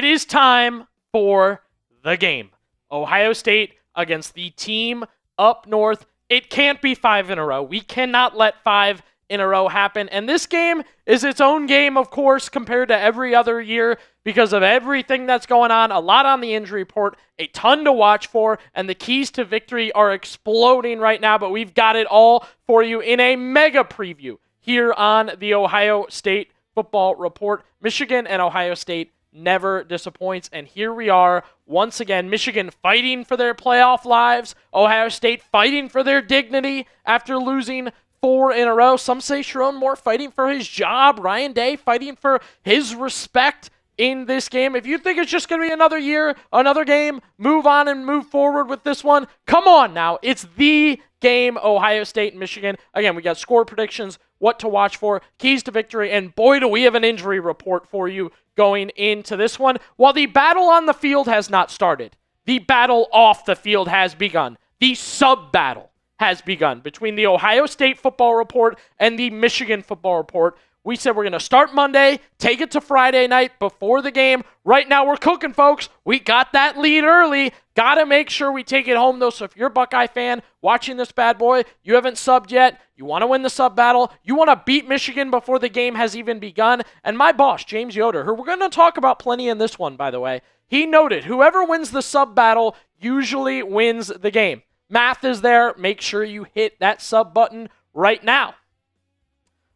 it is time for the game. Ohio State against the team up north. It can't be 5 in a row. We cannot let 5 in a row happen. And this game is its own game, of course, compared to every other year because of everything that's going on. A lot on the injury report, a ton to watch for, and the keys to victory are exploding right now. But we've got it all for you in a mega preview here on the Ohio State Football Report. Michigan and Ohio State never disappoints, and here we are once again. Michigan fighting for their playoff lives, Ohio State fighting for their dignity after losing 4 in a row. Some say Sharon Moore fighting for his job, Ryan Day fighting for his respect in this game. If you think it's just going to be another year, another game, move on and move forward with this one, come on now. It's the game, Ohio State and Michigan. Again, we got score predictions, what to watch for, keys to victory, and boy, do we have an injury report for you going into this one. While the battle on the field has not started, the battle off the field has begun. The sub-battle has begun between the Ohio State Football Report and the Michigan Football Report. We said we're going to start Monday, take it to Friday night before the game. Right now we're cooking, folks. We got that lead early. Got to make sure we take it home, though. So if you're a Buckeye fan watching this bad boy, you haven't subbed yet, you want to win the sub battle, you want to beat Michigan before the game has even begun. And my boss, James Yoder, who we're going to talk about plenty in this one, by the way, he noted whoever wins the sub battle usually wins the game. Math is there. Make sure you hit that sub button right now.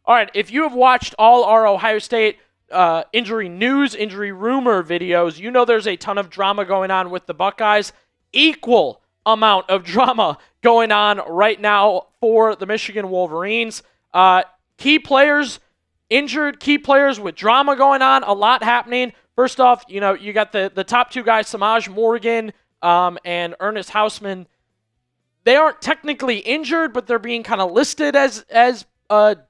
All right, if you have watched all our Ohio State injury news, injury rumor videos, you know there's a ton of drama going on with the Buckeyes. Equal amount of drama going on right now for the Michigan Wolverines. Key players injured, key players with drama going on, a lot happening. First off, you got the top 2 guys, Samaj Morgan and Ernest Hausman. They aren't technically injured, but they're being kind of listed as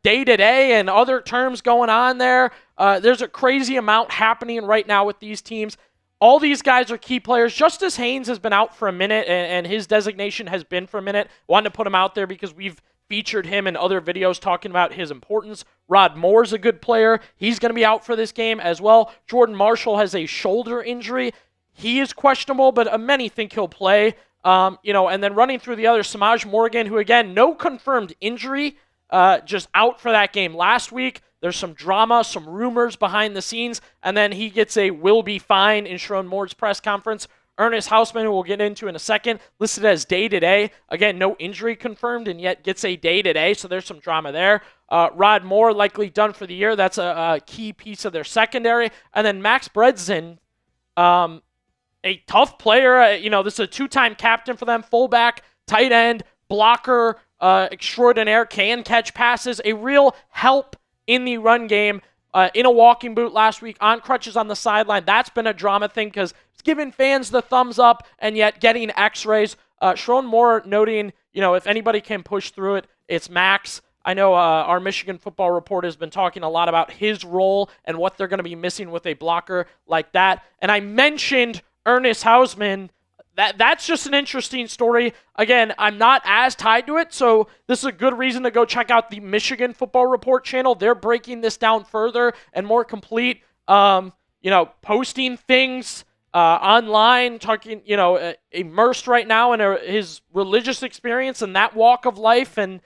day-to-day and other terms going on there. There's a crazy amount happening right now with these teams. All these guys are key players. Justice Haynes has been out for a minute, and his designation has been for a minute. Wanted to put him out there because we've featured him in other videos talking about his importance. Rod Moore's a good player. He's going to be out for this game as well. Jordan Marshall has a shoulder injury. He is questionable, but many think he'll play. And then running through the other, Samaj Morgan, who, again, no confirmed injury, just out for that game last week. There's some drama, some rumors behind the scenes, and then he gets a will be fine in Sharon Moore's press conference. Ernest Hausman, who we'll get into in a second, listed as day-to-day. Again, no injury confirmed, and yet gets a day-to-day, so there's some drama there. Rod Moore, likely done for the year. That's a key piece of their secondary. And then Max Bredesen, a tough player. This is a 2-time captain for them, fullback, tight end, blocker, extraordinaire, can catch passes, a real help in the run game, in a walking boot last week, on crutches on the sideline. That's been a drama thing because it's giving fans the thumbs up and yet getting x-rays. Sharon Moore noting, if anybody can push through it, it's Max. I know our Michigan Football Report has been talking a lot about his role and what they're going to be missing with a blocker like that. And I mentioned Ernest Hausman. That's just an interesting story. Again, I'm not as tied to it, so this is a good reason to go check out the Michigan Football Report channel. They're breaking this down further and more complete, posting things online, talking, immersed right now in his religious experience and that walk of life, and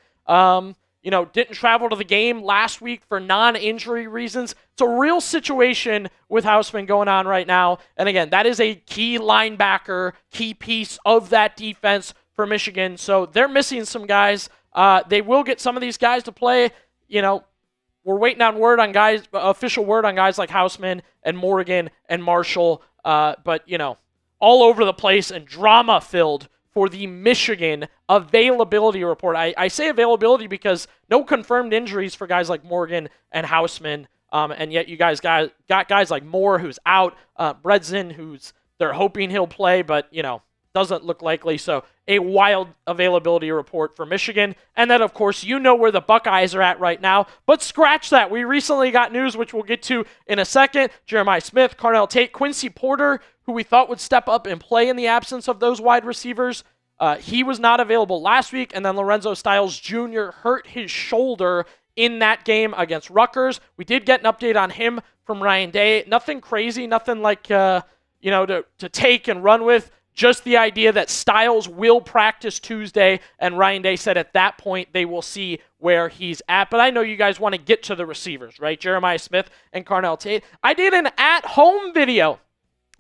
didn't travel to the game last week for non-injury reasons. It's a real situation with Hausman going on right now. And again, that is a key linebacker, key piece of that defense for Michigan. So they're missing some guys. They will get some of these guys to play. We're waiting on official word on guys like Hausman and Morgan and Marshall. But all over the place and drama-filled for the Michigan availability report. I say availability because no confirmed injuries for guys like Morgan and Hausman, and yet you guys got guys like Moore, who's out, Bredesen, they're hoping he'll play, but, doesn't look likely. So a wild availability report for Michigan. And then, of course, where the Buckeyes are at right now. But scratch that. We recently got news, which we'll get to in a second. Jeremiah Smith, Carnell Tate, Quincy Porter, who we thought would step up and play in the absence of those wide receivers. He was not available last week. And then Lorenzo Styles Jr. hurt his shoulder in that game against Rutgers. We did get an update on him from Ryan Day. Nothing crazy, nothing like, to take and run with. Just the idea that Styles will practice Tuesday, and Ryan Day said at that point they will see where he's at. But I know you guys want to get to the receivers, right? Jeremiah Smith and Carnell Tate. I did an at-home video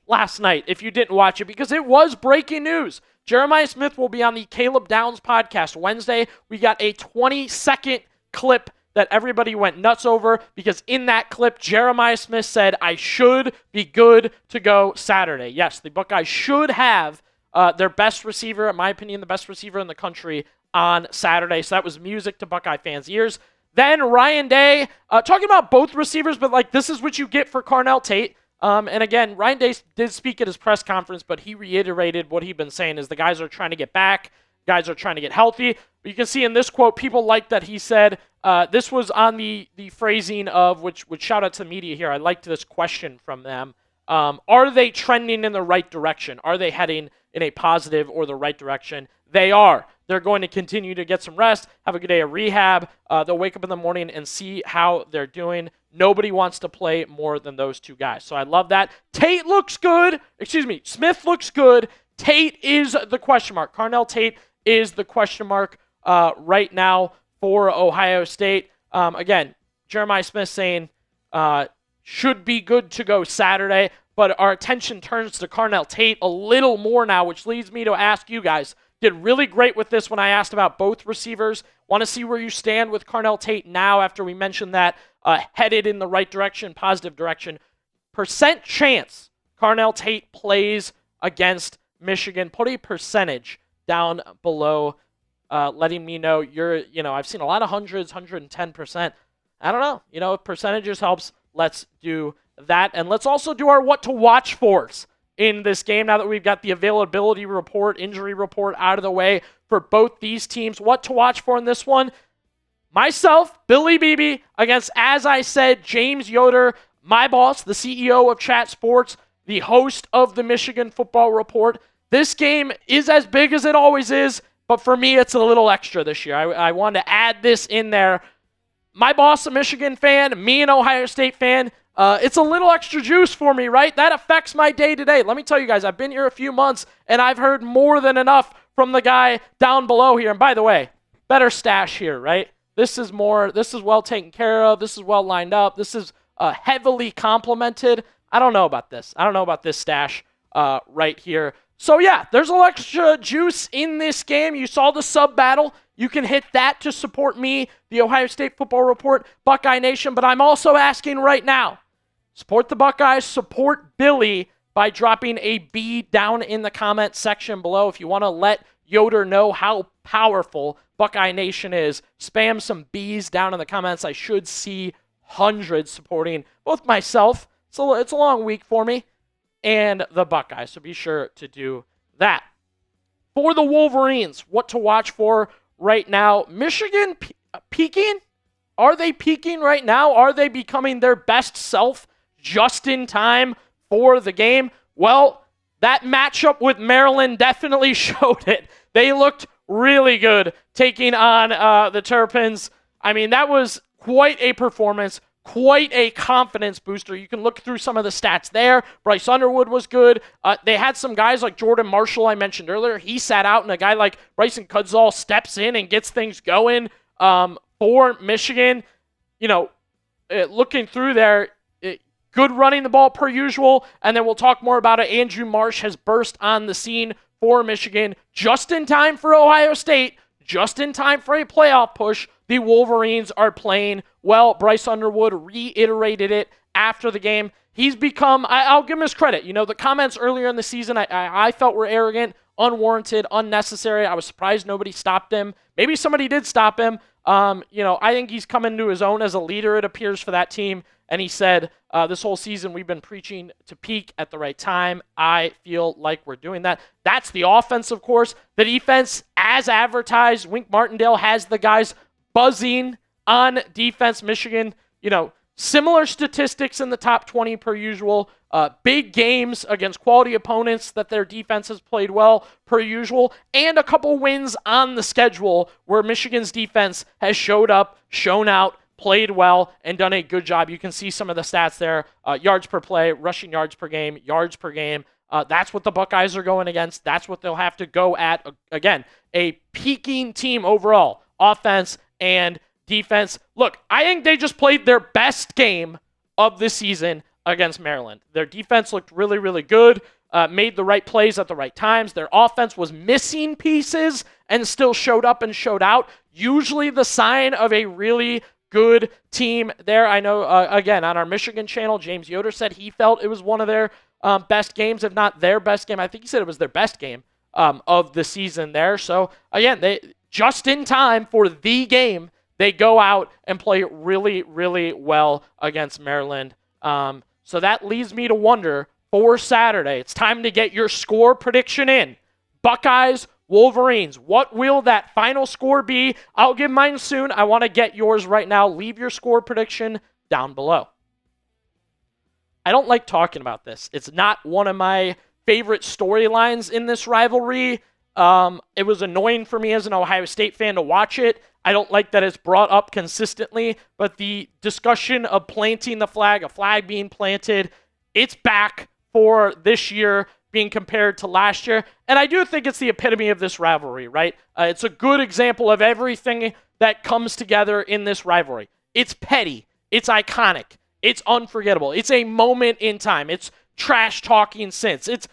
last night, if you didn't watch it, because it was breaking news. Jeremiah Smith will be on the Caleb Downs podcast Wednesday. We got a 20-second clip that everybody went nuts over, because in that clip, Jeremiah Smith said, I should be good to go Saturday. Yes, the Buckeyes should have their best receiver, in my opinion, the best receiver in the country on Saturday. So that was music to Buckeye fans' ears. Then Ryan Day, talking about both receivers, but this is what you get for Carnell Tate. And again, Ryan Day did speak at his press conference, but he reiterated what he'd been saying is the guys are trying to get back, guys are trying to get healthy. But you can see in this quote, people like that he said, this was on the phrasing of, which shout out to the media here, I liked this question from them. Are they trending in the right direction? Are they heading in a positive or the right direction? They are. They're going to continue to get some rest, have a good day of rehab. They'll wake up in the morning and see how they're doing. Nobody wants to play more than those two guys. So I love that. Tate looks good. Smith looks good. Tate is the question mark. Carnell Tate is the question mark right now for Ohio State. Again, Jeremiah Smith saying should be good to go Saturday, but our attention turns to Carnell Tate a little more now, which leads me to ask you guys. Did really great with this when I asked about both receivers. Want to see where you stand with Carnell Tate now after we mentioned that headed in the right direction, positive direction. Percent chance Carnell Tate plays against Michigan. Put a percentage down below, letting me know I've seen a lot of hundreds, 110%. I don't know. If percentages helps, let's do that. And let's also do our what to watch fors in this game now that we've got the availability report, injury report out of the way for both these teams. What to watch for in this one? Myself, Billy Beebe, against, as I said, James Yoder, my boss, the CEO of Chat Sports, the host of the Michigan Football Report. This game is as big as it always is, but for me, it's a little extra this year. I wanted to add this in there. My boss, a Michigan fan, me, an Ohio State fan, it's a little extra juice for me, right? That affects my day-to-day. Let me tell you guys, I've been here a few months, and I've heard more than enough from the guy down below here. And by the way, better stash here, right? This is well taken care of. This is well lined up. This is heavily complimented. I don't know about this. I don't know about this stash right here. So yeah, there's a little extra juice in this game. You saw the sub battle. You can hit that to support me, the Ohio State Football Report, Buckeye Nation. But I'm also asking right now, support the Buckeyes, support Billy by dropping a B down in the comment section below. If you want to let Yoder know how powerful Buckeye Nation is, spam some B's down in the comments. I should see hundreds supporting both myself. It's a long week for me, and the Buckeyes. So be sure to do that. For the Wolverines, what to watch for right now. Michigan peaking? Are they peaking right now? Are they becoming their best self just in time for the game? Well, that matchup with Maryland definitely showed it. They looked really good taking on the Terrapins. I mean, that was quite a performance, quite a confidence booster. You can look through some of the stats there. Bryce Underwood was good. They had some guys like Jordan Marshall I mentioned earlier. He sat out, and a guy like Bryson Kudzall steps in and gets things going for Michigan. Looking through there, good running the ball per usual, and then we'll talk more about it. Andrew Marsh has burst on the scene for Michigan just in time for Ohio State, just in time for a playoff push. The Wolverines are playing well. Bryce Underwood reiterated it after the game. He's become, I'll give him his credit. The comments earlier in the season I felt were arrogant, unwarranted, unnecessary. I was surprised nobody stopped him. Maybe somebody did stop him. I think he's come into his own as a leader, it appears, for that team. And he said, this whole season we've been preaching to peak at the right time. I feel like we're doing that. That's the offense, of course. The defense, as advertised, Wink Martindale has the guys buzzing on defense. Michigan, similar statistics in the top 20 per usual. Big games against quality opponents that their defense has played well per usual. And a couple wins on the schedule where Michigan's defense has showed up, shown out, played well and done a good job. You can see some of the stats there. Yards per play, rushing yards per game, yards per game. That's what the Buckeyes are going against. That's what they'll have to go at. Again, a peaking team overall, offense and defense. Look, I think they just played their best game of the season against Maryland. Their defense looked really, really good, made the right plays at the right times. Their offense was missing pieces and still showed up and showed out. Usually the sign of a really good team there. I know, again, on our Michigan channel, James Yoder said he felt it was one of their best games, if not their best game. I think he said it was their best game of the season there. So, again, they just in time for the game, they go out and play really, really well against Maryland. So that leads me to wonder, for Saturday, it's time to get your score prediction in. Buckeyes, Wolverines, what will that final score be? I'll give mine soon. I want to get yours right now. Leave your score prediction down below. I don't like talking about this. It's not one of my favorite storylines in this rivalry. It was annoying for me as an Ohio State fan to watch it. I don't like that it's brought up consistently, but the discussion of planting the flag, a flag being planted, it's back for this year being compared to last year. And I do think it's the epitome of this rivalry, right? It's a good example of everything that comes together in this rivalry. It's petty. It's iconic. It's unforgettable. It's a moment in time. It's trash talking sense. It's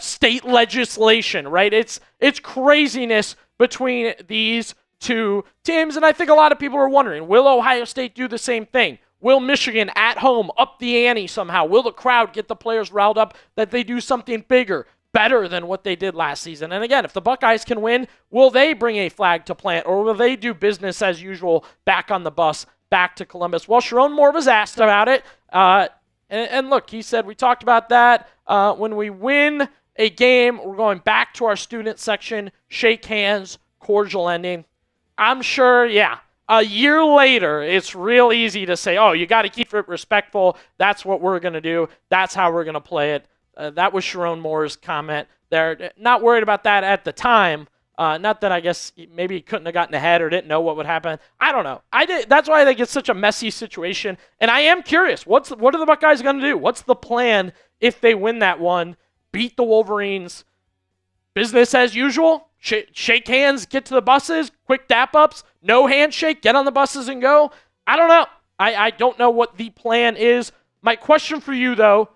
state legislation, right? It's craziness between these two teams. And I think a lot of people are wondering, will Ohio State do the same thing? Will Michigan at home up the ante somehow? Will the crowd get the players riled up that they do something bigger, better than what they did last season? And again, if the Buckeyes can win, will they bring a flag to plant, or will they do business as usual back on the bus, back to Columbus? Well, Sharon Moore was asked about it. And look, he said, we talked about that. When we win a game, we're going back to our student section, shake hands, cordial ending. I'm sure, yeah. A year later, it's real easy to say, oh, you got to keep it respectful. That's what we're going to do. That's how we're going to play it. That was Sharon Moore's comment there. Not worried about that at the time. Not that I guess maybe he couldn't have gotten ahead or didn't know what would happen. I don't know. That's why I think it's such a messy situation. And I am curious, what are the Buckeyes going to do? What's the plan if they win that one, beat the Wolverines? Business as usual? Shake hands, get to the buses, quick dap-ups, no handshake, get on the buses and go? I don't know. I don't know what the plan is. My question for you, though,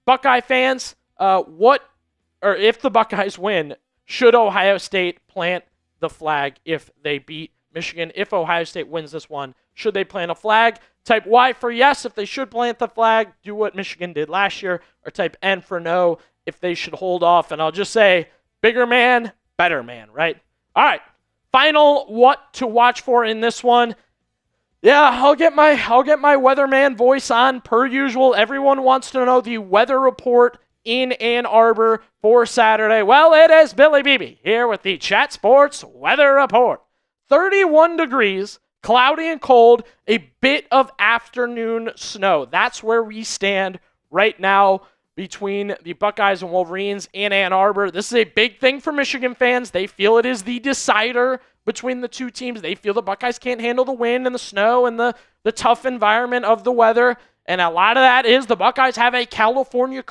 Buckeye fans, if the Buckeyes win, should Ohio State plant the flag if they beat Michigan? If Ohio State wins this one, should they plant a flag? Type Y for yes if they should plant the flag, do what Michigan did last year, or type N for no if they should hold off. And I'll just say, bigger man, better man, right? All right. Final what to watch for in this one. Yeah, I'll get my weatherman voice on per usual. Everyone wants to know the weather report in Ann Arbor for Saturday. Well, it is Billy Beebe here with the Chat Sports Weather Report. 31 degrees, cloudy and cold, a bit of afternoon snow. That's where we stand right now between the Buckeyes and Wolverines in Ann Arbor. This is a big thing for Michigan fans. They feel it is the decider between the two teams. They feel the Buckeyes can't handle the wind and the snow and the tough environment of the weather. And a lot of that is the Buckeyes have a California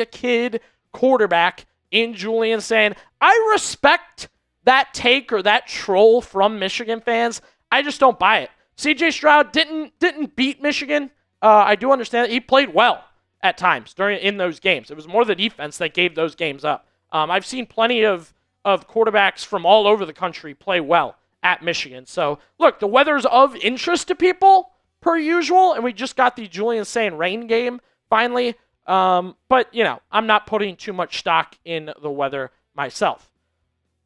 kid quarterback in Julian saying, I respect that take or that troll from Michigan fans. I just don't buy it. CJ Stroud didn't beat Michigan. I do understand that he played well at times in those games. It was more the defense that gave those games up. I've seen plenty of quarterbacks from all over the country play well at Michigan. So, look, the weather's of interest to people per usual, and we just got the Julian Sayin rain game finally. But, I'm not putting too much stock in the weather myself.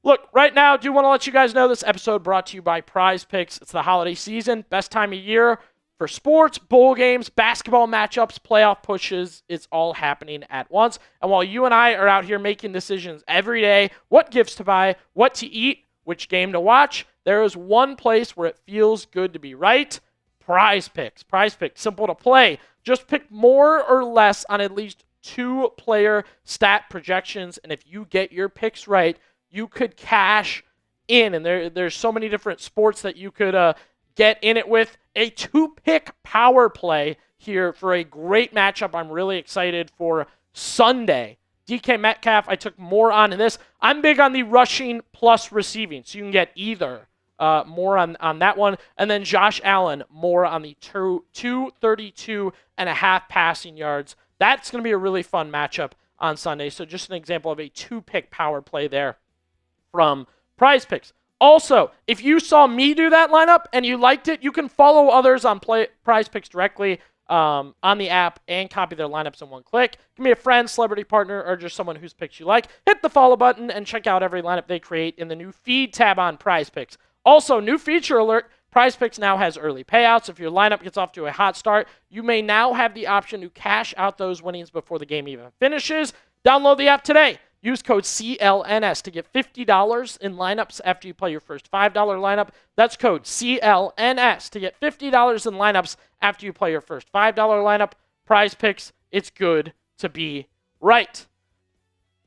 Look, right now, I do want to let you guys know this episode brought to you by PrizePicks. It's the holiday season, best time of year for sports, bowl games, basketball matchups, playoff pushes. It's all happening at once. And while you and I are out here making decisions every day, what gifts to buy, what to eat, which game to watch, there is one place where it feels good to be right: PrizePicks. PrizePicks, simple to play. Just pick more or less on at least 2 player stat projections, and if you get your picks right, you could cash in. And there's so many different sports that you could get in it with. A 2-pick power play here for a great matchup. I'm really excited for Sunday. DK Metcalf, I took more on this. I'm big on the rushing plus receiving, so you can get either. More on that one. And then Josh Allen, more on the 232 and a half passing yards. That's going to be a really fun matchup on Sunday. So just an example of a 2-pick power play there from PrizePicks. Also, if you saw me do that lineup and you liked it, you can follow others on PrizePicks directly on the app and copy their lineups in one click. Give me a friend, celebrity partner, or just someone whose picks you like. Hit the follow button and check out every lineup they create in the new feed tab on PrizePicks. Also, new feature alert, PrizePicks now has early payouts. If your lineup gets off to a hot start, you may now have the option to cash out those winnings before the game even finishes. Download the app today. Use code CLNS to get $50 in lineups after you play your first $5 lineup. That's code CLNS to get $50 in lineups after you play your first $5 lineup. PrizePicks, it's good to be right.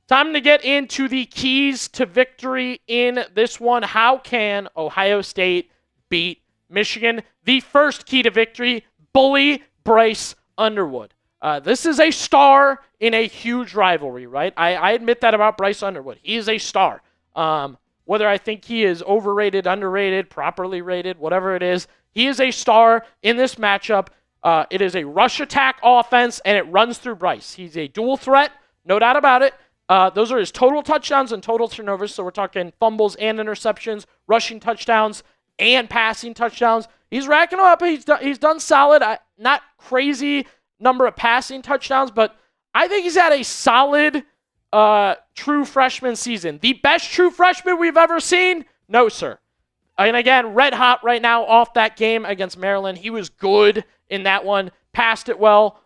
Time to get into the keys to victory in this one. How can Ohio State beat Michigan? The first key to victory, bully Bryce Underwood. This is a star in a huge rivalry, right? I admit that about Bryce Underwood. He is a star. Whether I think he is overrated, underrated, properly rated, whatever it is, he is a star in this matchup. It is a rush attack offense, and it runs through Bryce. He's a dual threat, no doubt about it. Those are his total touchdowns and total turnovers, so we're talking fumbles and interceptions, rushing touchdowns and passing touchdowns. He's racking them up. He's done solid. Not crazy number of passing touchdowns, but I think he's had a solid true freshman season. The best true freshman we've ever seen? No, sir. And again, red hot right now off that game against Maryland. He was good in that one, passed it well,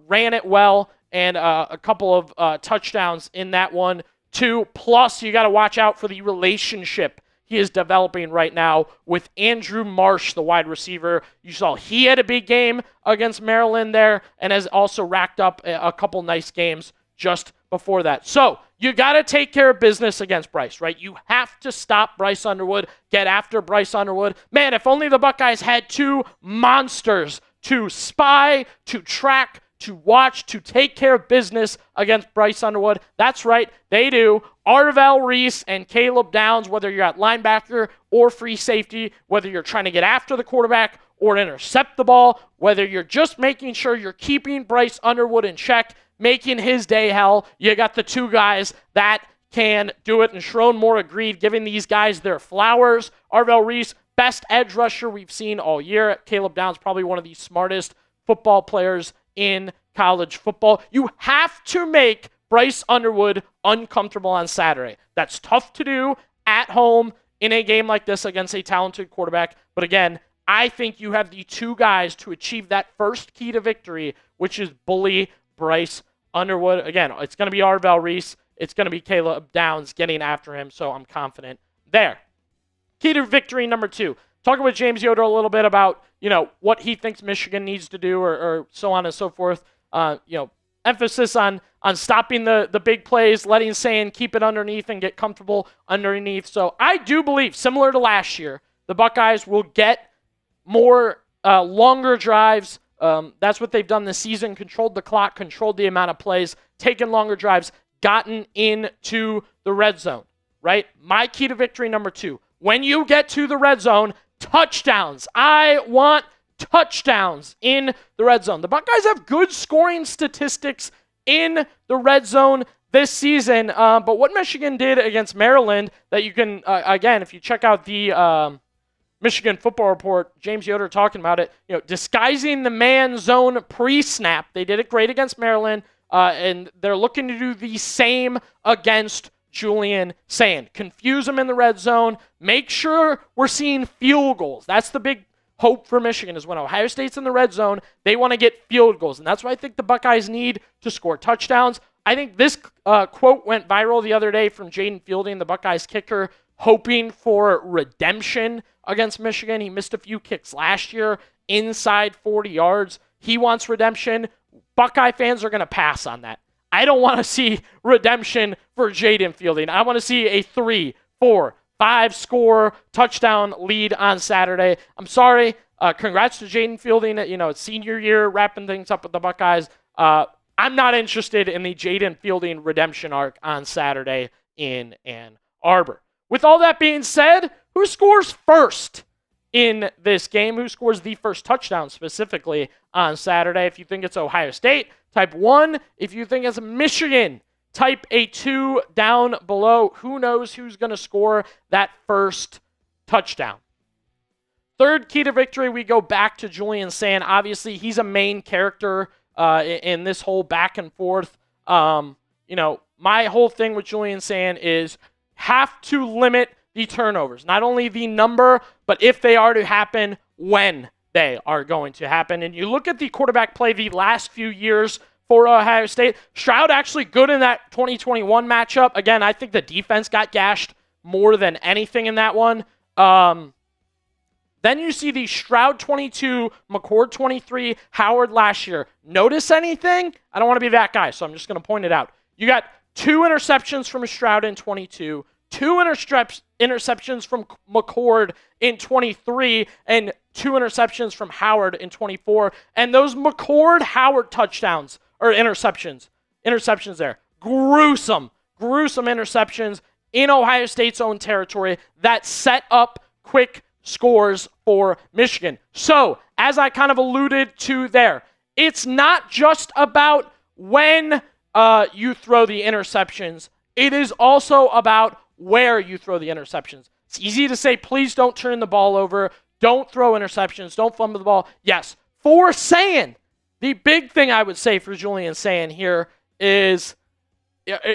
ran it well, and a couple of touchdowns in that one too. Plus, you got to watch out for the relationship he is developing right now with Andrew Marsh, the wide receiver. You saw he had a big game against Maryland there and has also racked up a couple nice games just before that. So you got to take care of business against Bryce, right? You have to stop Bryce Underwood, get after Bryce Underwood. Man, if only the Buckeyes had two monsters to spy, to track, to watch, to take care of business against Bryce Underwood. That's right, they do. Arvell Reese and Caleb Downs, whether you're at linebacker or free safety, whether you're trying to get after the quarterback or intercept the ball, whether you're just making sure you're keeping Bryce Underwood in check, making his day hell, you got the two guys that can do it. And Sharon Moore agreed, giving these guys their flowers. Arvell Reese, best edge rusher we've seen all year. Caleb Downs, probably one of the smartest football players in college football. You have to make Bryce Underwood uncomfortable on Saturday. That's tough to do at home in a game like this against a talented quarterback. But again, I think you have the two guys to achieve that first key to victory, which is bully Bryce Underwood. Again, it's going to be Arvell Reese. It's going to be Caleb Downs getting after him, so I'm confident there. Key to victory number 2. Talking with James Yoder a little bit about, what he thinks Michigan needs to do or so on and so forth. Emphasis on stopping the big plays, letting Sand keep it underneath and get comfortable underneath. So I do believe, similar to last year, the Buckeyes will get more longer drives. That's what they've done this season, controlled the clock, controlled the amount of plays, taken longer drives, gotten into the red zone, right? My key to victory number 2, when you get to the red zone, touchdowns. I want touchdowns in the red zone. The Buckeyes have good scoring statistics in the red zone this season, but what Michigan did against Maryland, that you can, again, if you check out the Michigan Football Report, James Yoder talking about it, disguising the man zone pre-snap. They did it great against Maryland, and they're looking to do the same against Julian Sand. Confuse him in the red zone. Make sure we're seeing field goals. That's the big hope for Michigan, is when Ohio State's in the red zone, they want to get field goals. And that's what I think the Buckeyes need to score touchdowns. I think this quote went viral the other day from Jaden Fielding, the Buckeyes kicker, hoping for redemption against Michigan. He missed a few kicks last year inside 40 yards. He wants redemption. Buckeye fans are going to pass on that. I don't want to see redemption for Jaden Fielding. I want to see a 3, 4, 5-score touchdown lead on Saturday. I'm sorry. Congrats to Jaden Fielding. It's senior year, wrapping things up with the Buckeyes. I'm not interested in the Jaden Fielding redemption arc on Saturday in Ann Arbor. With all that being said, who scores first in this game? Who scores the first touchdown specifically on Saturday? If you think it's Ohio State, type 1. If you think it's Michigan, type a 2 down below. Who knows who's going to score that first touchdown? Third key to victory, we go back to Julian Sand. Obviously, he's a main character in this whole back and forth. My whole thing with Julian Sand is have to limit the turnovers. Not only the number, but if they are to happen, when they are going to happen. And you look at the quarterback play the last few years for Ohio State. Stroud actually good in that 2021 matchup. Again, I think the defense got gashed more than anything in that one. Then you see the Stroud 22, McCord 23, Howard last year. Notice anything? I don't want to be that guy, so I'm just going to point it out. You got 2 interceptions from Stroud in 22, 2 interceptions from McCord in 23, and 2 interceptions from Howard in 24. And those McCord-Howard touchdowns, or interceptions there. Gruesome interceptions in Ohio State's own territory that set up quick scores for Michigan. So, as I kind of alluded to there, it's not just about when you throw the interceptions. It is also about where you throw the interceptions. It's easy to say, please don't turn the ball over. Don't throw interceptions. Don't fumble the ball. Yes, for Sand, the big thing I would say for Julian Sand here is,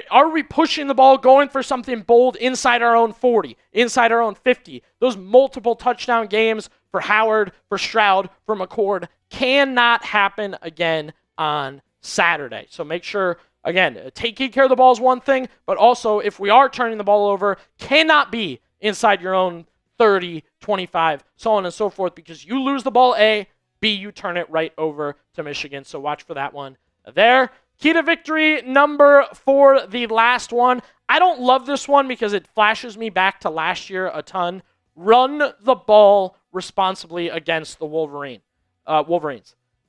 are we pushing the ball, going for something bold inside our own 40, inside our own 50? Those multiple touchdown games for Howard, for Stroud, for McCord cannot happen again on Saturday. So make sure, again, taking care of the ball is one thing, but also if we are turning the ball over, cannot be inside your own 30, 25, so on and so forth, because you lose the ball, A, B, you turn it right over to Michigan. So watch for that one there. Key to victory number 4, the last one. I don't love this one because it flashes me back to last year a ton. Run the ball responsibly against the Wolverines.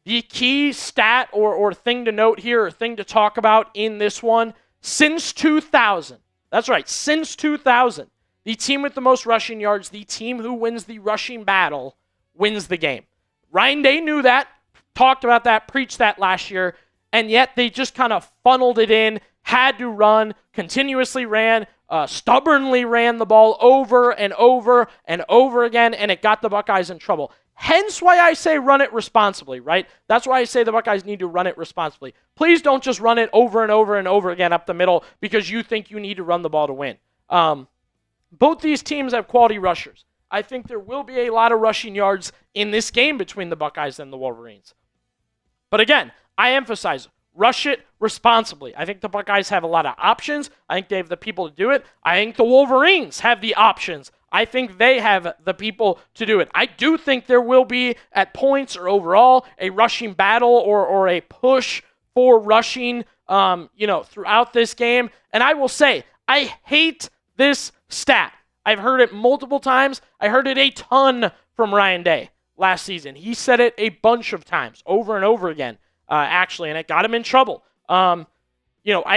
The key stat or thing to note here, or thing to talk about in this one, since 2000, that's right, since 2000, the team with the most rushing yards, the team who wins the rushing battle, wins the game. Ryan Day knew that, talked about that, preached that last year, and yet they just kind of funneled it in, had to run, continuously ran, stubbornly ran the ball over and over and over again, and it got the Buckeyes in trouble. Hence why I say run it responsibly, right? That's why I say the Buckeyes need to run it responsibly. Please don't just run it over and over and over again up the middle because you think you need to run the ball to win. Both these teams have quality rushers. I think there will be a lot of rushing yards in this game between the Buckeyes and the Wolverines. But again, I emphasize, rush it responsibly. I think the Buckeyes have a lot of options. I think they have the people to do it. I think the Wolverines have the options. I think they have the people to do it. I do think there will be, at points or overall, a rushing battle or a push for rushing, throughout this game. And I will say, I hate this stat. I've heard it multiple times. I heard it a ton from Ryan Day last season. He said it a bunch of times, over and over again, actually, and it got him in trouble. I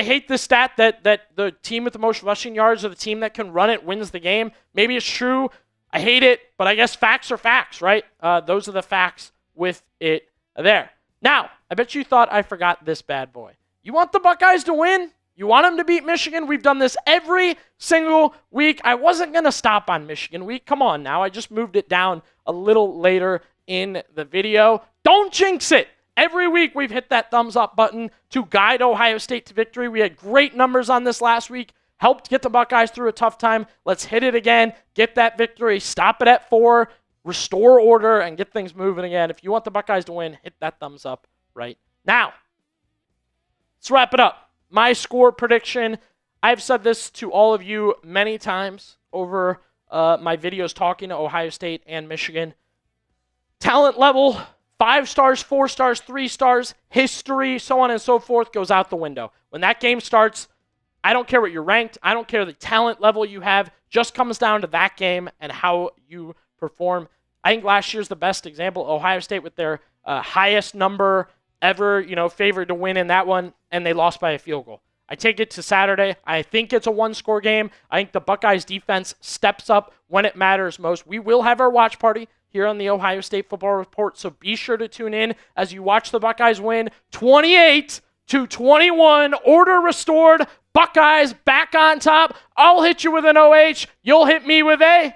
hate this stat that the team with the most rushing yards or the team that can run it wins the game. Maybe it's true. I hate it, but I guess facts are facts, right? Those are the facts with it there. Now, I bet you thought I forgot this bad boy. You want the Buckeyes to win? You want them to beat Michigan? We've done this every single week. I wasn't going to stop on Michigan week. Come on now. I just moved it down a little later in the video. Don't jinx it. Every week we've hit that thumbs up button to guide Ohio State to victory. We had great numbers on this last week. Helped get the Buckeyes through a tough time. Let's hit it again. Get that victory. Stop it at 4. Restore order and get things moving again. If you want the Buckeyes to win, hit that thumbs up right now. Let's wrap it up. My score prediction. I've said this to all of you many times over my videos talking to Ohio State and Michigan. Talent level, 5 stars, 4 stars, 3 stars, history, so on and so forth, goes out the window. When that game starts, I don't care what you're ranked. I don't care the talent level you have. just comes down to that game and how you perform. I think last year's the best example. Ohio State with their highest number ever, favored to win in that one, and they lost by a field goal. I take it to Saturday. I think it's a one-score game. I think the Buckeyes defense steps up when it matters most. We will have our watch party here on the Ohio State Football Report, so be sure to tune in as you watch the Buckeyes win 28-21. Order restored. Buckeyes back on top. I'll hit you with an OH. You'll hit me with a